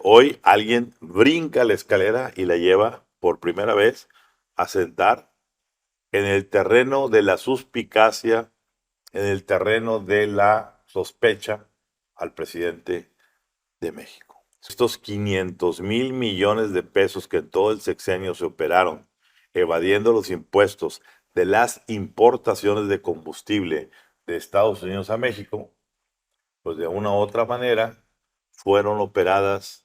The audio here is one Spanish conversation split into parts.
Hoy alguien brinca la escalera y la lleva por primera vez a sentar en el terreno de la suspicacia, en el terreno de la sospecha al presidente de México. Estos 500,000 millones de pesos que en todo el sexenio se operaron, evadiendo los impuestos de las importaciones de combustible de Estados Unidos a México, pues de una u otra manera fueron operadas,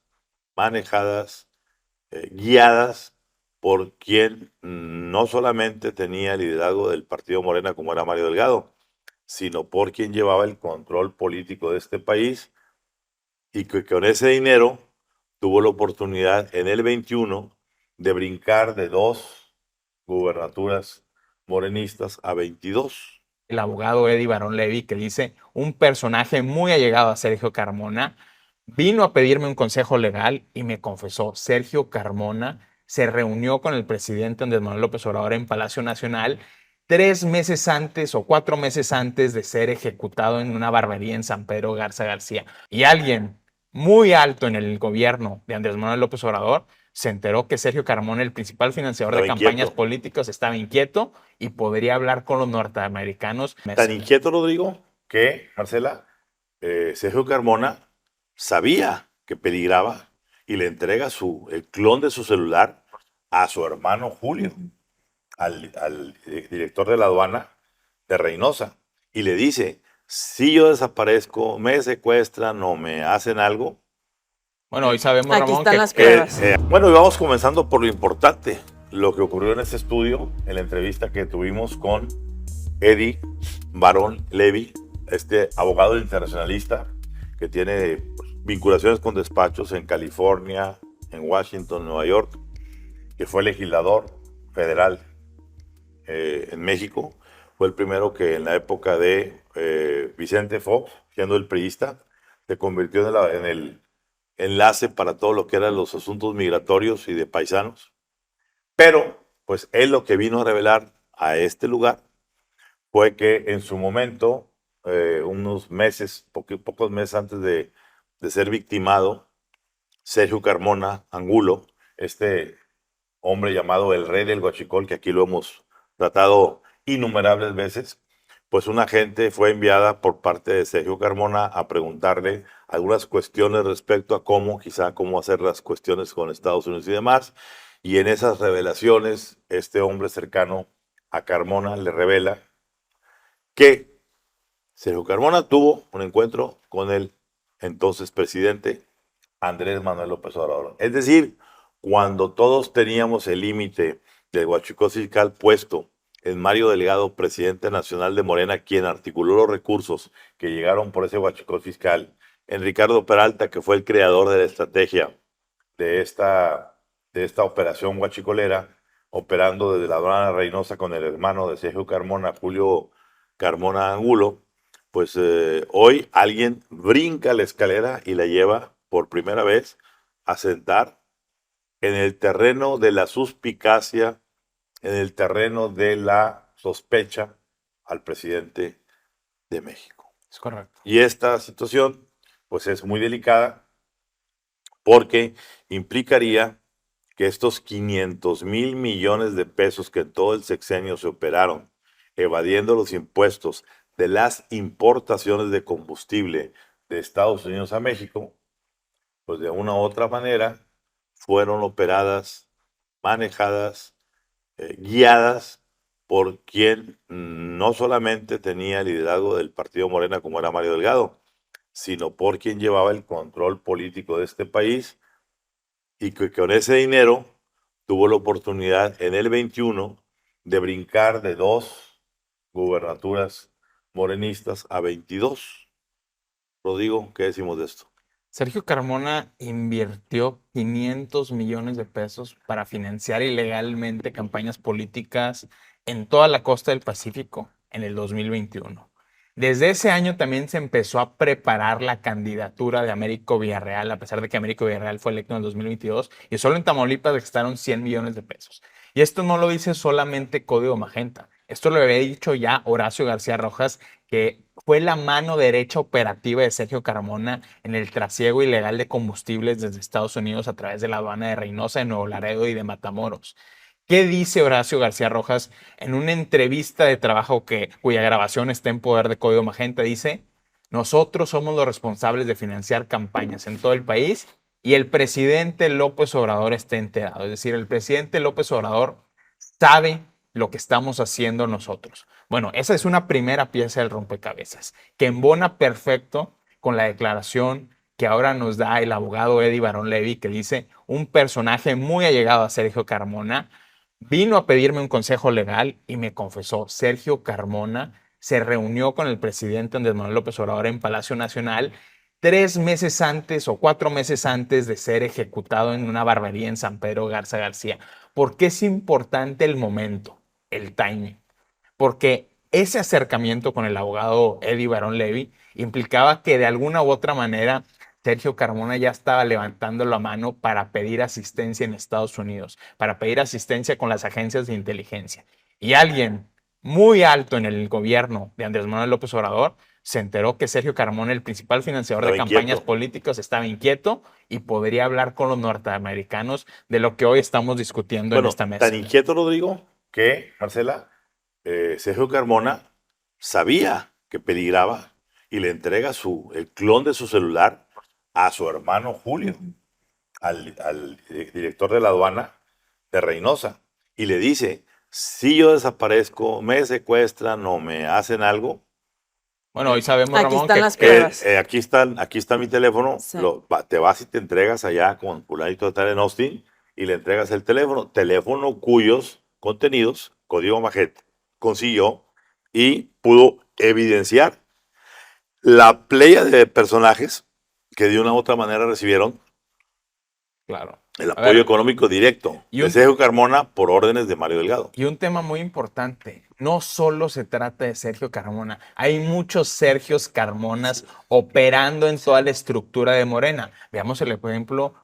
manejadas, guiadas por quien no solamente tenía el liderazgo del partido Morena como era Mario Delgado, sino por quien llevaba el control político de este país y que con ese dinero tuvo la oportunidad en el 21 de brincar de 2 gubernaturas morenistas a 22. El abogado Eddie Barón Levy, que dice: un personaje muy allegado a Sergio Carmona vino a pedirme un consejo legal y me confesó: Sergio Carmona se reunió con el presidente Andrés Manuel López Obrador en Palacio Nacional 3 meses antes o 4 meses antes de ser ejecutado en una barbería en San Pedro Garza García. Y alguien muy alto en el gobierno de Andrés Manuel López Obrador se enteró que Sergio Carmona, el principal financiador de Estaba campañas inquieto. políticas, estaba inquieto y podría hablar con los norteamericanos. Tan inquieto, Rodrigo, que, Marcela, Sergio Carmona sabía que peligraba y le entrega el clon de su celular a su hermano Julio, al director de la aduana de Reynosa, y le dice: si yo desaparezco, me secuestran o me hacen algo. Bueno, hoy sabemos, Aquí Ramón, están que las pruebas. Bueno, y vamos comenzando por lo importante, lo que ocurrió en este estudio, en la entrevista que tuvimos con Eddie Barón Levy, este abogado internacionalista que tiene vinculaciones con despachos en California, en Washington, Nueva York, que fue legislador federal en México. Fue el primero que en la época de Vicente Fox, siendo el priista, se convirtió en el enlace para todo lo que eran los asuntos migratorios y de paisanos. Pero, pues él lo que vino a revelar a este lugar fue que en su momento, unos meses, pocos meses antes de ser victimado, Sergio Carmona Angulo, este hombre llamado el rey del Huachicol, que aquí lo hemos tratado innumerables veces, pues una agente fue enviada por parte de Sergio Carmona a preguntarle algunas cuestiones respecto a cómo hacer las cuestiones con Estados Unidos y demás. Y en esas revelaciones, este hombre cercano a Carmona le revela que Sergio Carmona tuvo un encuentro con el entonces presidente Andrés Manuel López Obrador. Es decir, cuando todos teníamos el límite del huachicol fiscal puesto en Mario Delgado, presidente nacional de Morena, quien articuló los recursos que llegaron por ese huachicol fiscal, en Ricardo Peralta, que fue el creador de la estrategia de esta operación huachicolera, operando desde la aduana Reynosa con el hermano de Sergio Carmona, Julio Carmona Angulo, pues hoy alguien brinca la escalera y la lleva por primera vez a sentar en el terreno de la suspicacia, en el terreno de la sospecha al presidente de México. es correcto. Y esta situación, pues es muy delicada porque implicaría que estos 500,000 millones de pesos que en todo el sexenio se operaron, evadiendo los impuestos de las importaciones de combustible de Estados Unidos a México, pues de una u otra manera fueron operadas, manejadas, guiadas por quien no solamente tenía el liderazgo del partido Morena como era Mario Delgado, sino por quien llevaba el control político de este país y que con ese dinero tuvo la oportunidad en el 21 de brincar de 2 gubernaturas morenistas a 22. Rodrigo, ¿qué decimos de esto? Sergio Carmona invirtió 500 millones de pesos para financiar ilegalmente campañas políticas en toda la costa del Pacífico en el 2021. Desde ese año también se empezó a preparar la candidatura de Américo Villarreal, a pesar de que Américo Villarreal fue electo en el 2022, y solo en Tamaulipas gastaron 100 millones de pesos. Y esto no lo dice solamente Código Magenta. Esto lo había dicho ya Horacio García Rojas, que fue la mano derecha operativa de Sergio Carmona en el trasiego ilegal de combustibles desde Estados Unidos a través de la aduana de Reynosa, de Nuevo Laredo y de Matamoros. ¿Qué dice Horacio García Rojas en una entrevista de trabajo cuya grabación está en poder de Código Magenta? Dice: nosotros somos los responsables de financiar campañas en todo el país y el presidente López Obrador está enterado. Es decir, el presidente López Obrador sabe lo que estamos haciendo nosotros. Bueno, esa es una primera pieza del rompecabezas, que embona perfecto con la declaración que ahora nos da el abogado Eddie Barón Levy, que dice: un personaje muy allegado a Sergio Carmona vino a pedirme un consejo legal y me confesó. Sergio Carmona se reunió con el presidente Andrés Manuel López Obrador en Palacio Nacional 3 meses antes o 4 meses antes de ser ejecutado en una barbería en San Pedro Garza García. ¿Por qué es importante el momento, el timing? Porque ese acercamiento con el abogado Eddie Barón Levy implicaba que de alguna u otra manera Sergio Carmona ya estaba levantando la mano para pedir asistencia en Estados Unidos, para pedir asistencia con las agencias de inteligencia. Y alguien muy alto en el gobierno de Andrés Manuel López Obrador se enteró que Sergio Carmona, el principal financiador de campañas políticas, estaba inquieto y podría hablar con los norteamericanos de lo que hoy estamos discutiendo en esta mesa. Tan inquieto, Rodrigo, que, Marcela, Sergio Carmona sabía que peligraba y le entrega el clon de su celular a su hermano Julio, al director de la aduana de Reynosa, y le dice: si yo desaparezco, me secuestran o me hacen algo. Bueno, hoy sabemos, aquí Ramón, están que las pruebas. Aquí está mi teléfono, Sí. te vas y te entregas allá con fulanito de tal en Austin y le entregas el teléfono cuyos contenidos Código Magenta consiguió y pudo evidenciar la playa de personajes que de una u otra manera recibieron claro, el apoyo económico directo de Sergio Carmona por órdenes de Mario Delgado. Y un tema muy importante, no solo se trata de Sergio Carmona, hay muchos Sergios Carmonas operando en toda la estructura de Morena. Veamos el ejemplo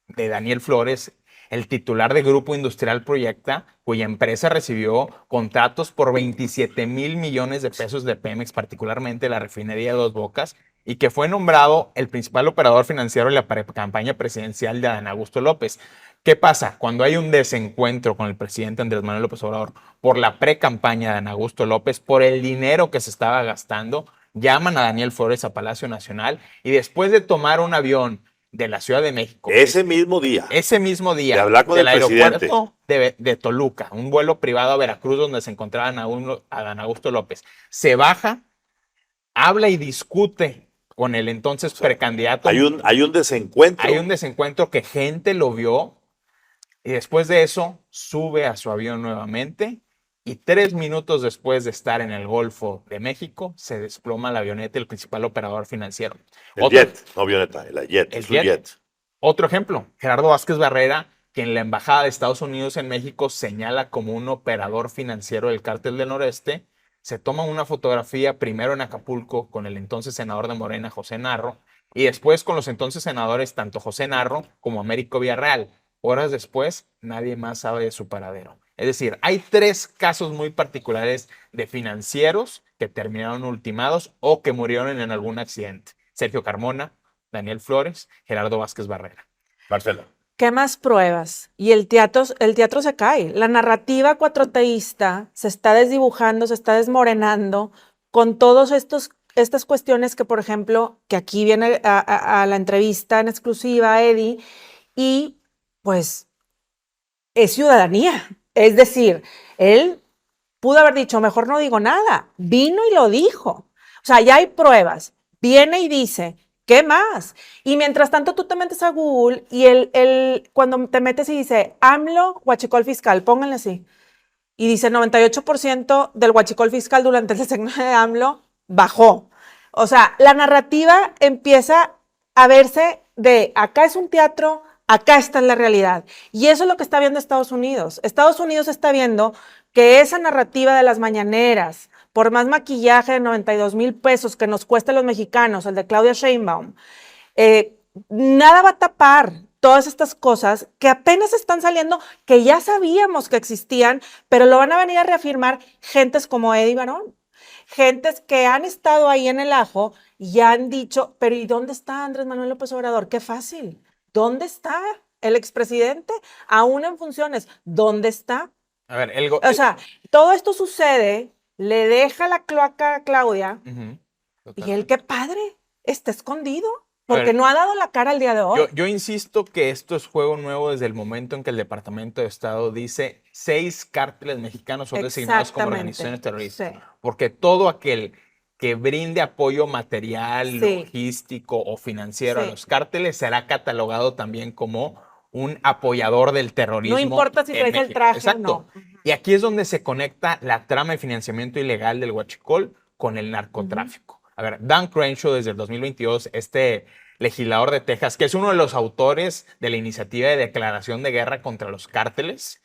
de Daniel Flores, el titular de Grupo Industrial Proyecta, cuya empresa recibió contratos por 27 mil millones de pesos de Pemex, particularmente la refinería de Dos Bocas, y que fue nombrado el principal operador financiero en la campaña presidencial de Adán Augusto López. ¿Qué pasa? Cuando hay un desencuentro con el presidente Andrés Manuel López Obrador por la pre-campaña de Adán Augusto López, por el dinero que se estaba gastando, llaman a Daniel Flores a Palacio Nacional y después de tomar un avión de la Ciudad de México, ese mismo día, de hablar con del el aeropuerto de Toluca, un vuelo privado a Veracruz donde se encontraba Adán Augusto López, se baja, habla y discute con el entonces precandidato. Hay un desencuentro. Hay un desencuentro que gente lo vio y después de eso sube a su avión nuevamente y 3 minutos después de estar en el Golfo de México se desploma la avioneta del principal operador financiero. Jet, no avioneta, el jet, es un jet. Otro ejemplo, Gerardo Vázquez Barrera, quien en la Embajada de Estados Unidos en México señala como un operador financiero del Cártel del Noreste, se toma una fotografía primero en Acapulco con el entonces senador de Morena, José Narro, y después con los entonces senadores tanto José Narro como Américo Villarreal. Horas después, nadie más sabe de su paradero. Es decir, hay 3 casos muy particulares de financieros que terminaron ultimados o que murieron en algún accidente. Sergio Carmona, Daniel Flores, Gerardo Vázquez Barrera. Marcela. ¿Qué más pruebas? Y el teatro se cae. La narrativa cuatroteísta se está desdibujando, se está desmorenando con todas estas cuestiones que, por ejemplo, que aquí viene a la entrevista en exclusiva a Eddie, y pues es ciudadanía. Es decir, él pudo haber dicho, mejor no digo nada. Vino y lo dijo. O sea, ya hay pruebas. Viene y dice, ¿qué más? Y mientras tanto tú te metes a Google y cuando te metes y dice, AMLO, huachicol fiscal, pónganle así. Y dice 98% del huachicol fiscal durante el sexenio de AMLO bajó. O sea, la narrativa empieza a verse de acá es un teatro, acá está la realidad. Y eso es lo que está viendo Estados Unidos. Estados Unidos está viendo que esa narrativa de las mañaneras, por más maquillaje de 92 mil pesos que nos cuesta a los mexicanos, el de Claudia Sheinbaum, nada va a tapar todas estas cosas que apenas están saliendo, que ya sabíamos que existían, pero lo van a venir a reafirmar gentes como Eddie Barón, gentes que han estado ahí en el ajo y han dicho, pero ¿y dónde está Andrés Manuel López Obrador? Qué fácil. ¿Dónde está el expresidente? Aún en funciones. ¿Dónde está? A ver, O sea, todo esto sucede, le deja la cloaca a Claudia y él, qué padre, está escondido. Porque no ha dado la cara el día de hoy. Yo insisto que esto es juego nuevo desde el momento en que el Departamento de Estado dice 6 cárteles mexicanos son designados como organizaciones terroristas. Sí. Porque todo aquel que brinde apoyo material, logístico o financiero a los cárteles será catalogado también como un apoyador del terrorismo. No importa si traes el traje o no. Y aquí es donde se conecta la trama de financiamiento ilegal del huachicol con el narcotráfico. A ver, Dan Crenshaw desde el 2022, este legislador de Texas, que es uno de los autores de la iniciativa de declaración de guerra contra los cárteles,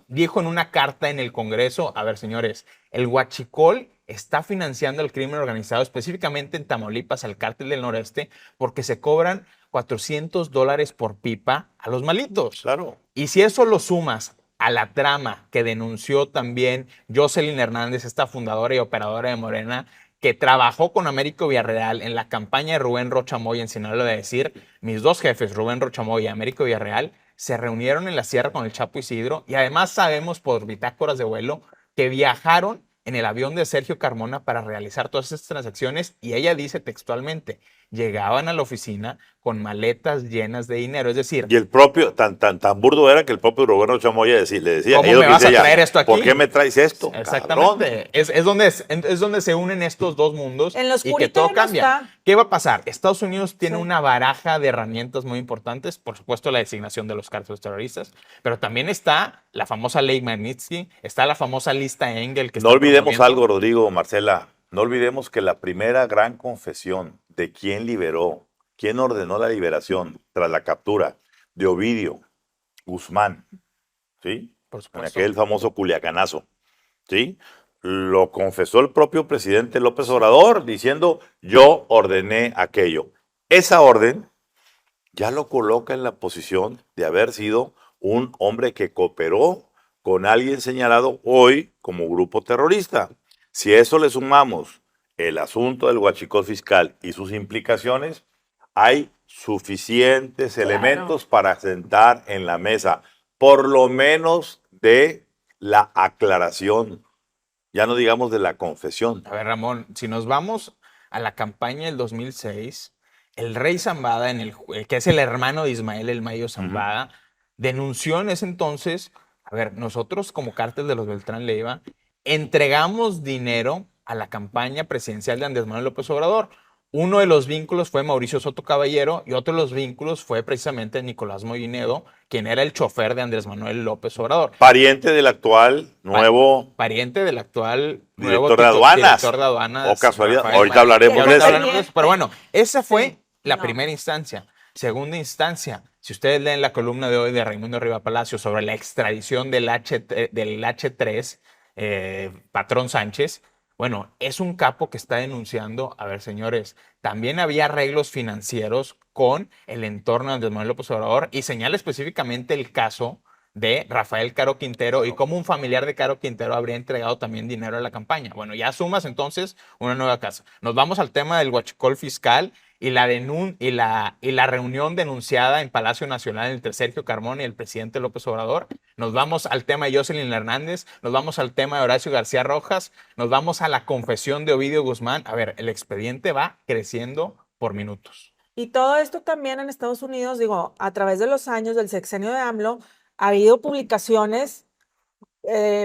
dijo en una carta en el Congreso, a ver, señores, el huachicol está financiando el crimen organizado, específicamente en Tamaulipas, al cártel del noreste, porque se cobran $400 por pipa a los malitos. Claro. Y si eso lo sumas a la trama que denunció también Jocelyn Hernández, esta fundadora y operadora de Morena, que trabajó con Américo Villarreal en la campaña de Rubén Rocha Moya en Sinaloa, de decir, mis dos jefes, Rubén Rocha Moya y Américo Villarreal, se reunieron en la sierra con el Chapo Isidro y además sabemos por bitácoras de vuelo que viajaron en el avión de Sergio Carmona para realizar todas estas transacciones y ella dice textualmente, llegaban a la oficina con maletas llenas de dinero, es decir... Y el propio, tan burdo era que el propio Roberto Chamoya le decía, ¿cómo me vas a traer esto aquí? ¿Por qué me traes esto? Exactamente, es donde se unen estos dos mundos y que todo cambia. ¿Qué va a pasar? Estados Unidos tiene una baraja de herramientas muy importantes, por supuesto la designación de los cárteles terroristas, pero también está la famosa ley Magnitsky, está la famosa lista Engel. Que no olvidemos algo, Rodrigo, Marcela, no olvidemos que la primera gran confesión de quién liberó, quién ordenó la liberación tras la captura de Ovidio Guzmán, ¿sí? Por supuesto. En aquel famoso Culiacanazo, ¿sí? Lo confesó el propio presidente López Obrador diciendo, yo ordené aquello. Esa orden ya lo coloca en la posición de haber sido un hombre que cooperó con alguien señalado hoy como grupo terrorista. Si a eso le sumamos el asunto del huachicol fiscal y sus implicaciones, hay suficientes elementos para sentar en la mesa, por lo menos de la aclaración, ya no digamos de la confesión. A ver, Ramón, si nos vamos a la campaña del 2006, el rey Zambada, que es el hermano de Ismael El Mayo Zambada, denunció en ese entonces, a ver, nosotros como cártel de los Beltrán Leiva, entregamos dinero a la campaña presidencial de Andrés Manuel López Obrador. Uno de los vínculos fue Mauricio Soto Caballero y otro de los vínculos fue precisamente Nicolás Mollinedo, quien era el chofer de Andrés Manuel López Obrador. Pariente del actual nuevo... Pariente del actual director de aduanas. Director de aduanas. O casualidad, ahorita hablaremos de eso. Pero bueno, esa fue la primera instancia. Segunda instancia, si ustedes leen la columna de hoy de Raimundo Riva Palacio sobre la extradición del H3, Patrón Sánchez, bueno, es un capo que está denunciando, a ver, señores, también había arreglos financieros con el entorno de Andrés Manuel López Obrador y señala específicamente el caso de Rafael Caro Quintero y cómo un familiar de Caro Quintero habría entregado también dinero a la campaña. Bueno, ya sumas entonces una nueva casa. Nos vamos al tema del huachicol fiscal y la reunión denunciada en Palacio Nacional entre Sergio Carmona y el presidente López Obrador. Nos vamos al tema de Jocelyn Hernández, nos vamos al tema de Horacio García Rojas, nos vamos a la confesión de Ovidio Guzmán. A ver, el expediente va creciendo por minutos. Y todo esto también en Estados Unidos, digo, a través de los años del sexenio de AMLO, ha habido publicaciones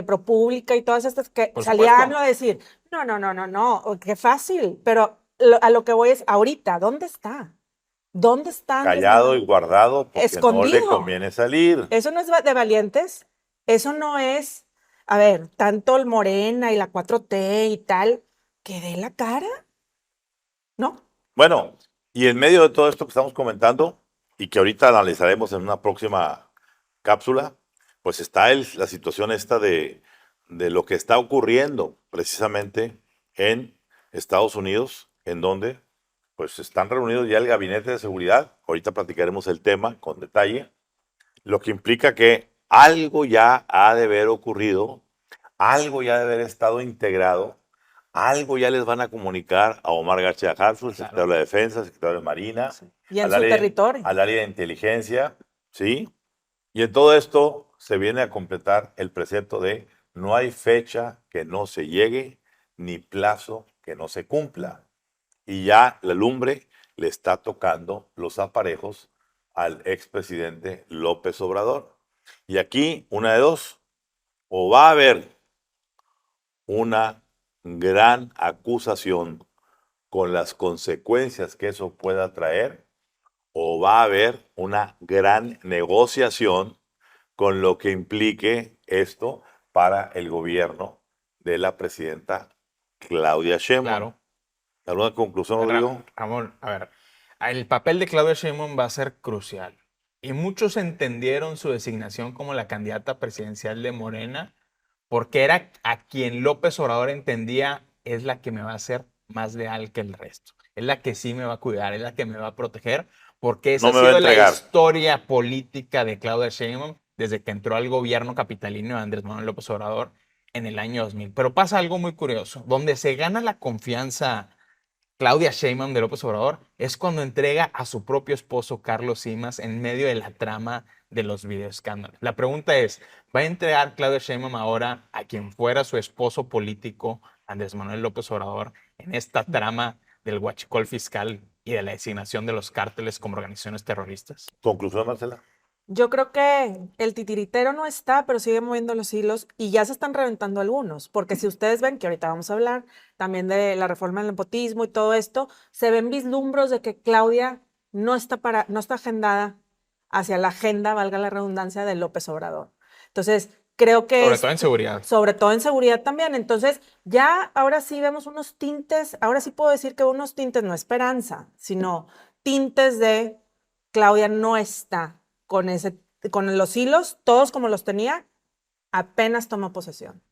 ProPublica y todas estas que salía AMLO a decir, no, qué fácil, pero a lo que voy es, ahorita, ¿dónde está? ¿Dónde está? Callado y guardado porque escondido. No le conviene salir. Eso no es de valientes, eso no es, a ver, tanto el Morena y la 4T y tal, que dé la cara, ¿no? Bueno, y en medio de todo esto que estamos comentando y que ahorita analizaremos en una próxima cápsula, pues está la situación esta de lo que está ocurriendo precisamente en Estados Unidos, en donde pues están reunidos ya el gabinete de seguridad. Ahorita platicaremos el tema con detalle, lo que implica que algo ya ha de haber ocurrido, algo ya de haber estado integrado, algo ya les van a comunicar a Omar García Harfuch, el secretario de la Defensa, el secretario de Marina, Sí. Y en su territorio. al área de inteligencia, ¿sí? Y en todo esto se viene a completar el precepto de no hay fecha que no se llegue, ni plazo que no se cumpla. Y ya la lumbre le está tocando los aparejos al expresidente López Obrador. Y aquí, una de dos, o va a haber una gran acusación con las consecuencias que eso pueda traer, o va a haber una gran negociación con lo que implique esto para el gobierno de la presidenta Claudia Sheinbaum. Claro. ¿Alguna conclusión, Rodrigo? Ramón, a ver, el papel de Claudia Sheinbaum va a ser crucial. Y muchos entendieron su designación como la candidata presidencial de Morena porque era a quien López Obrador entendía es la que me va a hacer más leal que el resto. Es la que sí me va a cuidar, es la que me va a proteger, porque esa No ha me va a sido la entregar. historia política de Claudia Sheinbaum desde que entró al gobierno capitalino de Andrés Manuel López Obrador en el año 2000. Pero pasa algo muy curioso, donde se gana la confianza Claudia Sheinbaum de López Obrador es cuando entrega a su propio esposo Carlos Simas en medio de la trama de los videoescándalos. La pregunta es, ¿va a entregar Claudia Sheinbaum ahora a quien fuera su esposo político, Andrés Manuel López Obrador, en esta trama del huachicol fiscal y de la designación de los cárteles como organizaciones terroristas? ¿Conclusión, Marcela? Yo creo que el titiritero no está, pero sigue moviendo los hilos y ya se están reventando algunos, porque si ustedes ven que ahorita vamos a hablar también de la reforma del nepotismo y todo esto, se ven vislumbros de que Claudia no está agendada hacia la agenda, valga la redundancia, de López Obrador. Entonces, creo que Sobre todo en seguridad. sobre todo en seguridad también. Entonces, ya ahora sí vemos unos tintes, ahora sí puedo decir que unos tintes, no esperanza, sino tintes de Claudia no está con los hilos, todos como los tenía, apenas tomó posesión.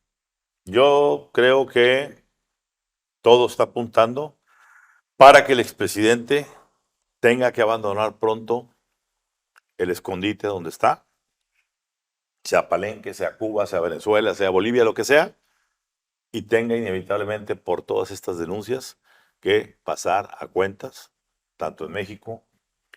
Yo creo que todo está apuntando para que el expresidente tenga que abandonar pronto el escondite donde está, sea Palenque, sea Cuba, sea Venezuela, sea Bolivia, lo que sea, y tenga inevitablemente por todas estas denuncias que pasar a cuentas, tanto en México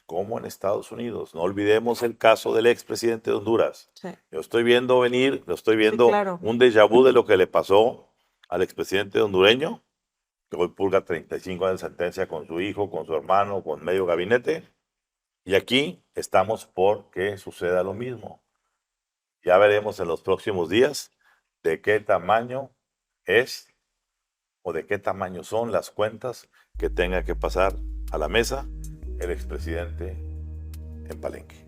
como en Estados Unidos. No olvidemos el caso del expresidente de Honduras. Sí. Yo estoy viendo venir, lo estoy viendo claro. un déjà vu de lo que le pasó al expresidente hondureño, que hoy purga 35 años de sentencia con su hijo, con su hermano, con medio gabinete. Y aquí estamos por que suceda lo mismo. Ya veremos en los próximos días de qué tamaño es o de qué tamaño son las cuentas que tenga que pasar a la mesa el expresidente en Palenque.